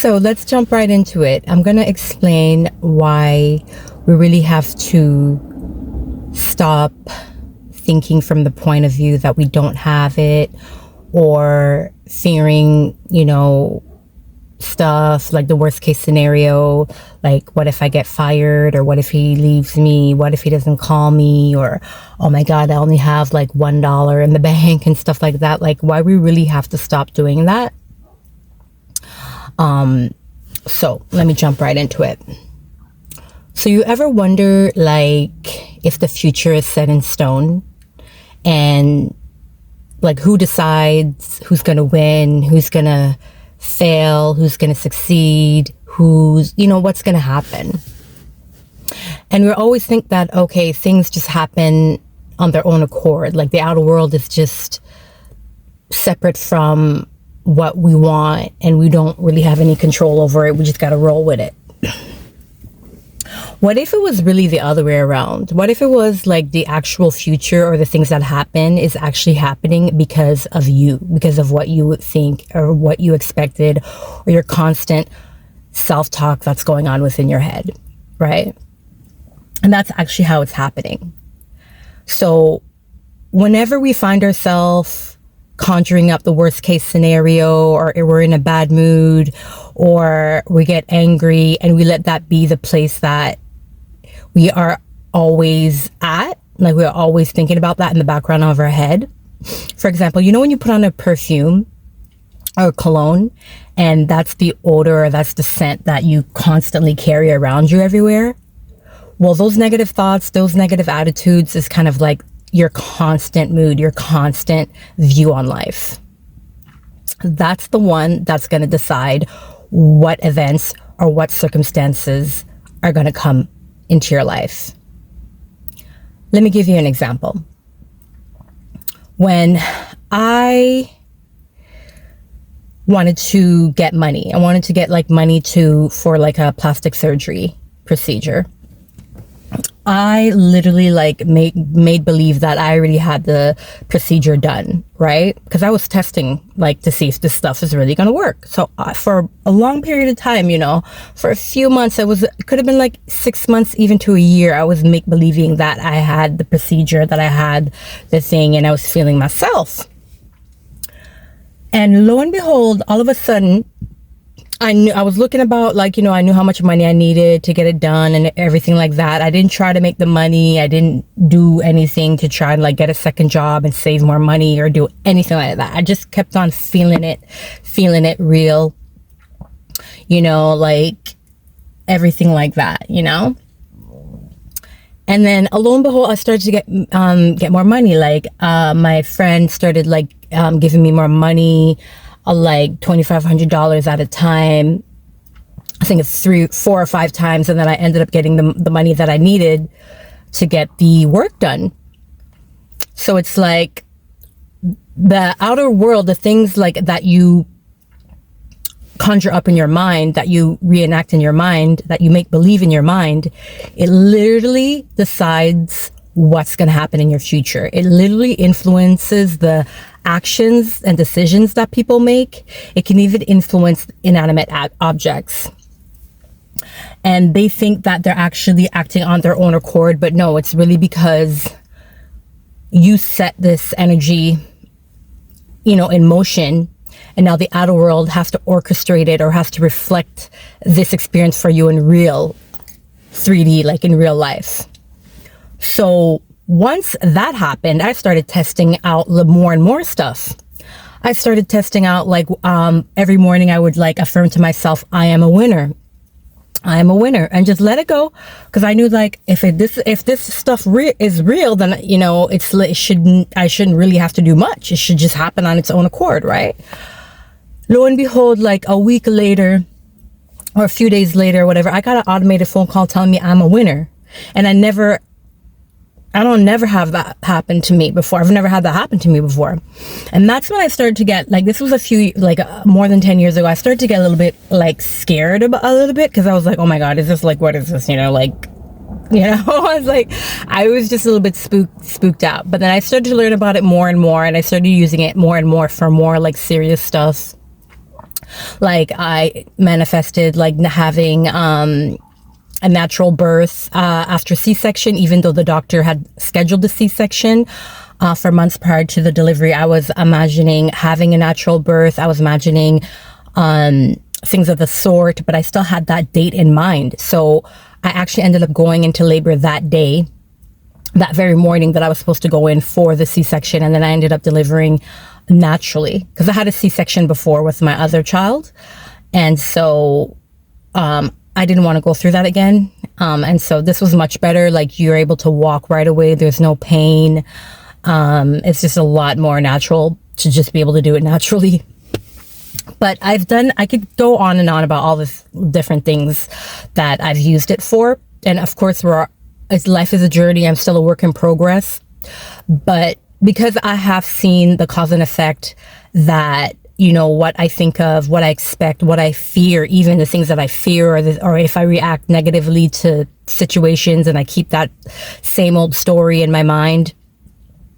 So let's jump right into it. I'm going to explain why we really have to stop thinking from the point of view that we don't have it, or fearing, stuff like the worst case scenario, like what if I get fired, or what if he leaves me, what if he doesn't call me, or oh my god, I only have like $1 in the bank and stuff like that. Like, why we really have to stop doing that. So let me jump right into it. So you ever wonder, like, if the future is set in stone, and like who decides who's gonna win, who's gonna fail, who's gonna succeed, what's gonna happen? And we always think that, okay, things just happen on their own accord, like the outer world is just separate from what we want, and we don't really have any control over it. We just got to roll with it. What if it was really the other way around? What if it was like the actual future, or the things that happen is actually happening because of you, because of what you think or what you expected, or your constant self-talk that's going on within your head, right? And that's actually how it's happening. So whenever we find ourselves conjuring up the worst case scenario, or we're in a bad mood, or we get angry, and we let that be the place that we are always at, like we're always thinking about that in the background of our head. For example, when you put on a perfume or cologne, and that's the odor, or that's the scent that you constantly carry around you everywhere, well, those negative thoughts, those negative attitudes is kind of like your constant mood, your constant view on life. That's the one that's going to decide what events or what circumstances are going to come into your life. Let me give you an example. When I wanted to get money, I wanted to get like money for like a plastic surgery procedure. I literally like made believe that I already had the procedure done, right? Because I was testing like to see if this stuff is really going to work. So for a long period of time, for a few months, it could have been like 6 months, even to a year, I was believing that I had the procedure, that I had the thing, and I was feeling myself. And lo and behold, all of a sudden, I was looking about, like, I knew how much money I needed to get it done and everything like that. I didn't try to make the money. I didn't do anything to try and like get a second job and save more money or do anything like that. I just kept on feeling it real, like everything like that, And then lo and behold, I started to get more money. Like, my friend started like, giving me more money, like $2,500 at a time. I think it's 3, 4, or 5 times. And then I ended up getting the money that I needed to get the work done. So it's like the outer world, the things like that you conjure up in your mind, that you reenact in your mind, that you make believe in your mind, it literally decides what's going to happen in your future. It literally influences the actions and decisions that people make. It can even influence inanimate objects. And they think that they're actually acting on their own accord, but no, it's really because you set this energy, in motion, and now the outer world has to orchestrate it, or has to reflect this experience for you in real 3D, like in real life. So once that happened, I started testing out more and more stuff. I started testing out like every morning I would like affirm to myself, I am a winner. I am a winner, and just let it go. Because I knew, like, if this stuff is real, then I shouldn't really have to do much. It should just happen on its own accord, right? Lo and behold, like a week later or a few days later, whatever, I got an automated phone call telling me I'm a winner. And I don't never have that happen to me before. I've never had that happen to me before. And that's when I started to get, like, this was more than 10 years ago. I started to get a little bit like scared about a little bit, because I was like, oh my God, is this like, what is this? I was like, I was just a little bit spooked out. But then I started to learn about it more and more, and I started using it more and more for more like serious stuff. Like I manifested like having a natural birth after C-section, even though the doctor had scheduled the C-section for months prior to the delivery. I was imagining having a natural birth. I was imagining things of the sort, but I still had that date in mind. So I actually ended up going into labor that day, that very morning that I was supposed to go in for the C-section. And then I ended up delivering naturally because I had a C-section before with my other child. And so I didn't want to go through that again. And so this was much better. Like you're able to walk right away. There's no pain. It's just a lot more natural to just be able to do it naturally. But I could go on and on about all the different things that I've used it for. And of course, life is a journey. I'm still a work in progress. But because I have seen the cause and effect that, you know, what I think of, what I expect, what I fear, even the things that I fear, or if I react negatively to situations and I keep that same old story in my mind,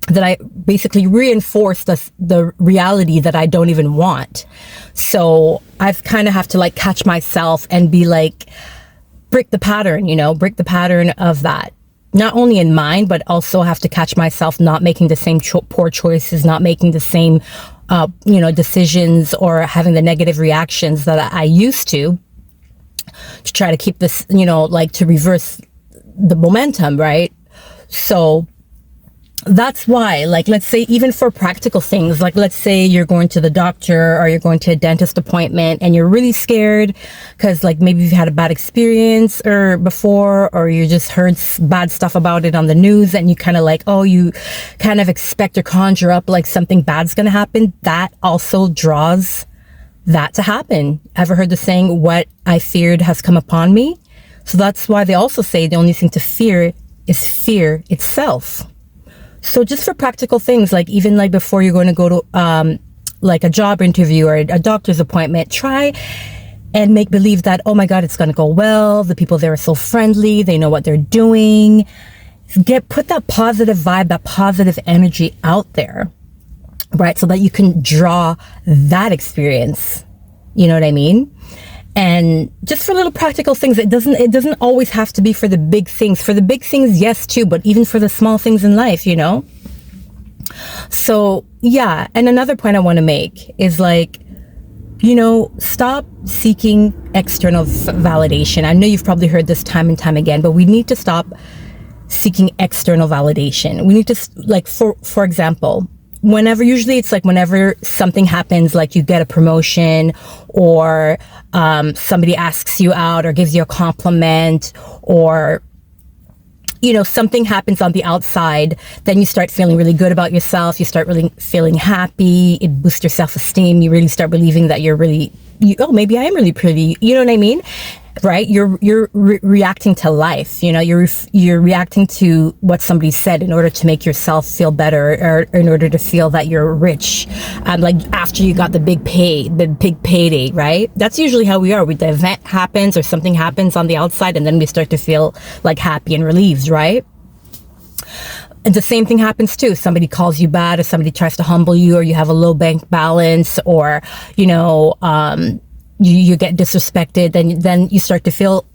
that I basically reinforce the reality that I don't even want. So I've kind of have to like catch myself and be like, break the pattern, break the pattern of that. Not only in mind, but also have to catch myself not making the same poor choices, not making the same, decisions or having the negative reactions that I used to try to keep this, to reverse the momentum, right? So that's why, like, let's say even for practical things, like let's say you're going to the doctor or you're going to a dentist appointment and you're really scared because like maybe you've had a bad experience before, or you just heard bad stuff about it on the news and you kind of like, you kind of expect or conjure up like something bad's going to happen. That also draws that to happen. Ever heard the saying, what I feared has come upon me? So that's why they also say the only thing to fear is fear itself. So just for practical things, like even like before you're going to go to like a job interview or a doctor's appointment, try and make believe that, oh my God, it's going to go well. The people there are so friendly. They know what they're doing. Put that positive vibe, that positive energy out there, right? So that you can draw that experience. You know what I mean? And just for little practical things, it doesn't always have to be for the big things. For the big things, yes, too, but even for the small things in life, So, yeah. And another point I want to make is like, stop seeking external validation. I know you've probably heard this time and time again, but we need to stop seeking external validation. We need to, like, for example, whenever something happens, like you get a promotion or somebody asks you out or gives you a compliment, or something happens on the outside, then you start feeling really good about yourself. You start really feeling happy. It boosts your self-esteem. You really start believing that you're really, maybe I am really pretty. You know what I mean? Right? You're reacting to life. You're reacting to what somebody said in order to make yourself feel better, or in order to feel that you're rich. Like after you got the big payday, right? That's usually how we are. The event happens or something happens on the outside, and then we start to feel like happy and relieved, right? And the same thing happens too. Somebody calls you bad, or somebody tries to humble you, or you have a low bank balance, or you get disrespected, and then you start to feel,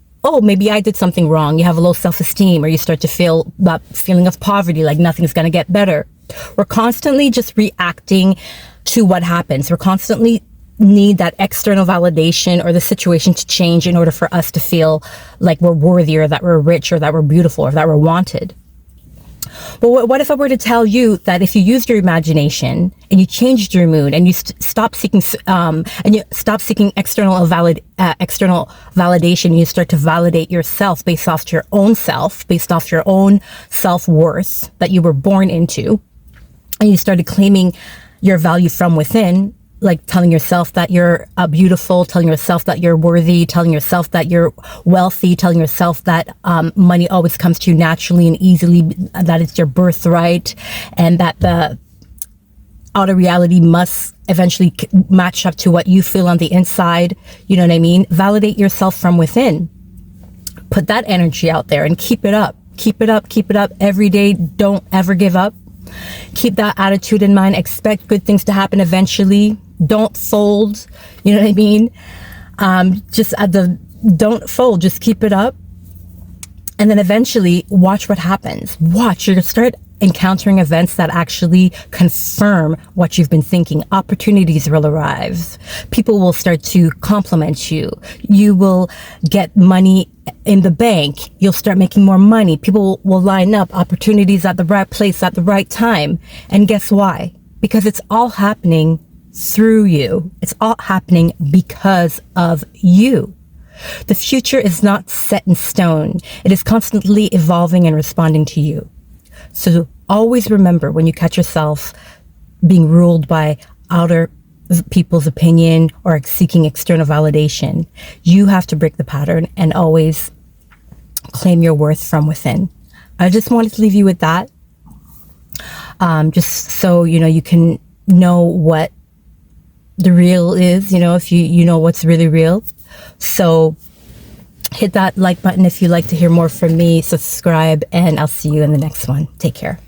maybe I did something wrong. You have a low self-esteem, or you start to feel that feeling of poverty, like nothing's going to get better. We're constantly just reacting to what happens. We're constantly need that external validation or the situation to change in order for us to feel like we're worthy, or that we're rich, or that we're beautiful, or that we're wanted. But what if I were to tell you that if you used your imagination and you changed your mood and you stop seeking external validation, you start to validate yourself based off your own self, based off your own self-worth that you were born into, and you started claiming your value from within, like telling yourself that you're beautiful, telling yourself that you're worthy, telling yourself that you're wealthy, telling yourself that money always comes to you naturally and easily, that it's your birthright, and that the outer reality must eventually match up to what you feel on the inside. You know what I mean? Validate yourself from within. Put that energy out there and keep it up. Keep it up. Keep it up every day. Don't ever give up. Keep that attitude in mind. Expect good things to happen eventually. Don't fold. You know what I mean? Just don't fold. Just keep it up. And then eventually watch what happens. Watch. You're going to start encountering events that actually confirm what you've been thinking. Opportunities will arrive. People will start to compliment you. You will get money in the bank. You'll start making more money. People will line up. Opportunities at the right place at the right time. And guess why? Because it's all happening through you. It's all happening because of you. The future is not set in stone. It is constantly evolving and responding to you. So always remember, when you catch yourself being ruled by outer people's opinion or seeking external validation, you have to break the pattern and always claim your worth from within. I just wanted to leave you with that. Just so, you can know what the real is, if you know what's really real. So hit that like button if you'd like to hear more from me, subscribe, and I'll see you in the next one. Take care.